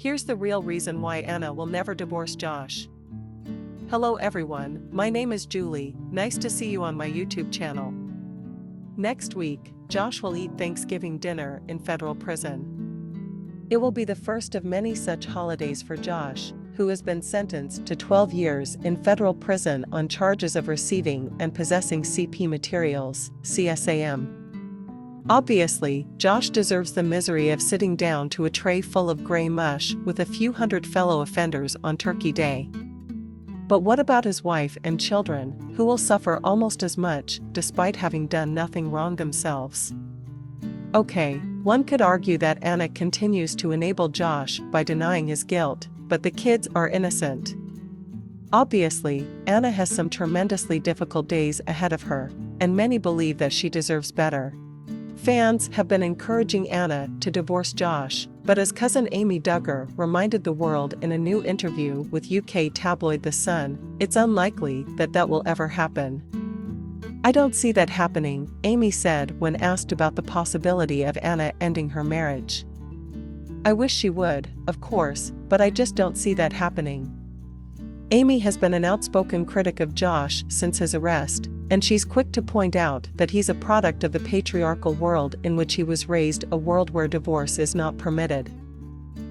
Here's the real reason why Anna will never divorce Josh. Hello everyone, my name is Julie, nice to see you on my YouTube channel. Next week, Josh will eat Thanksgiving dinner in federal prison. It will be the first of many such holidays for Josh, who has been sentenced to 12 years in federal prison on charges of receiving and possessing CP materials, CSAM. Obviously, Josh deserves the misery of sitting down to a tray full of gray mush with a few hundred fellow offenders on Turkey Day. But what about his wife and children, who will suffer almost as much, despite having done nothing wrong themselves? Okay, one could argue that Anna continues to enable Josh by denying his guilt, but the kids are innocent. Obviously, Anna has some tremendously difficult days ahead of her, and many believe that she deserves better. Fans have been encouraging Anna to divorce Josh, but as cousin Amy Duggar reminded the world in a new interview with UK tabloid The Sun, it's unlikely that that will ever happen. "I don't see that happening," Amy said when asked about the possibility of Anna ending her marriage. "I wish she would, of course, but I just don't see that happening." Amy has been an outspoken critic of Josh since his arrest, and she's quick to point out that he's a product of the patriarchal world in which he was raised, a world where divorce is not permitted.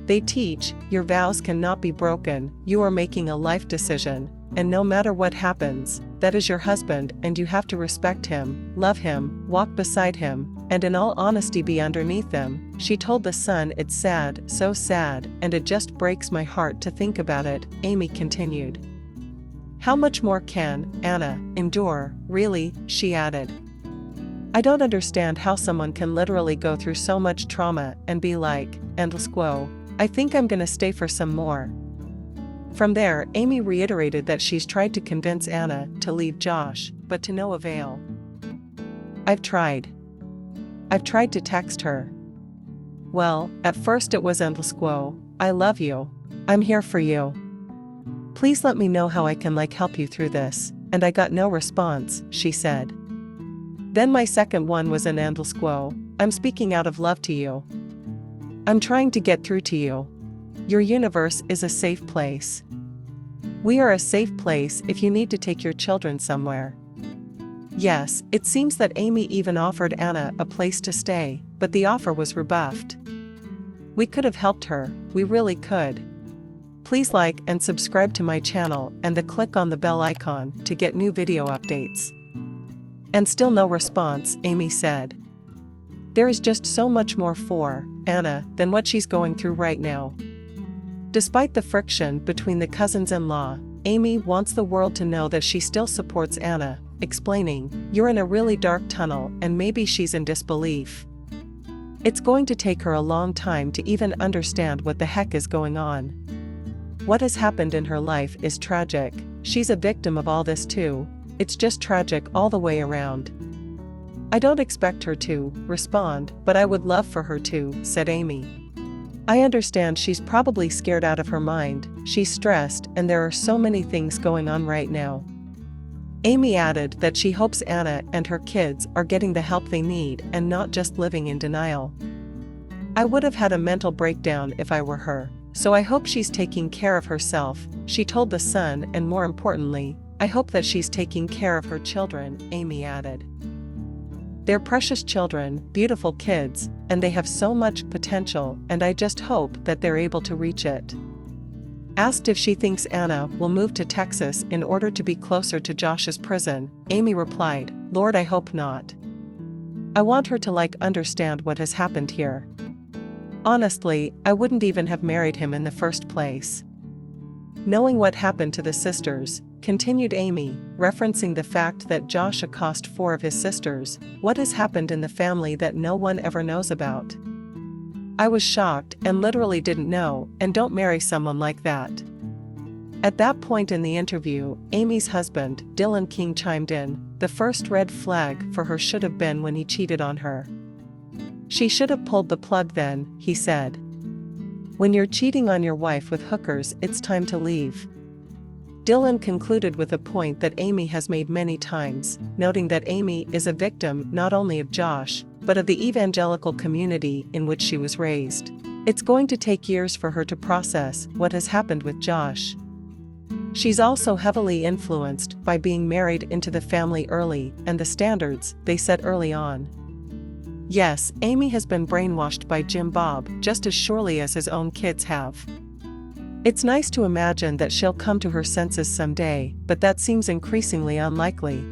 They teach, your vows cannot be broken, you are making a life decision, and no matter what happens, that is your husband and you have to respect him, love him, walk beside him, and in all honesty be underneath him, she told The Sun. "It's sad, so sad, and it just breaks my heart to think about it," Amy continued. "How much more can Anna endure, really?" she added. "I don't understand how someone can literally go through so much trauma and be like, endless quo, I think I'm gonna stay for some more." From there, Amy reiterated that she's tried to convince Anna to leave Josh, but to no avail. I've tried to text her. Well, at first it was endless quo, I love you. I'm here for you. Please let me know how I can help you through this, and I got no response, she said. Then my second one was an endless quo, I'm speaking out of love to you. I'm trying to get through to you. Your universe is a safe place. We are a safe place if you need to take your children somewhere. Yes, it seems that Amy even offered Anna a place to stay, but the offer was rebuffed. We could have helped her, we really could. Please like and subscribe to my channel and click on the bell icon to get new video updates. And still no response, Amy said. There is just so much more for Anna than what she's going through right now. Despite the friction between the cousins-in-law, Amy wants the world to know that she still supports Anna, explaining, "You're in a really dark tunnel and maybe she's in disbelief. It's going to take her a long time to even understand what the heck is going on. What has happened in her life is tragic, she's a victim of all this too, it's just tragic all the way around." "I don't expect her to respond, but I would love for her to," said Amy. "I understand she's probably scared out of her mind, she's stressed and there are so many things going on right now." Amy added that she hopes Anna and her kids are getting the help they need and not just living in denial. "I would have had a mental breakdown if I were her, so I hope she's taking care of herself," she told The Sun, and more importantly, "I hope that she's taking care of her children," Amy added. "They're precious children, beautiful kids, and they have so much potential, and I just hope that they're able to reach it." Asked if she thinks Anna will move to Texas in order to be closer to Josh's prison, Amy replied, "Lord, I hope not. I want her to understand what has happened here. Honestly, I wouldn't even have married him in the first place." Knowing what happened to the sisters, continued Amy, referencing the fact that Josh accosted 4 of his sisters, "What has happened in the family that no one ever knows about? I was shocked and literally didn't know, and don't marry someone like that." At that point in the interview, Amy's husband, Dylan King, chimed in, "The first red flag for her should have been when he cheated on her. She should have pulled the plug then," he said. "When you're cheating on your wife with hookers, it's time to leave." Dylan concluded with a point that Amy has made many times, noting that Amy is a victim not only of Josh, but of the evangelical community in which she was raised. It's going to take years for her to process what has happened with Josh. She's also heavily influenced by being married into the family early and the standards they set early on. Yes, Amy has been brainwashed by Jim Bob just as surely as his own kids have. It's nice to imagine that she'll come to her senses someday, but that seems increasingly unlikely.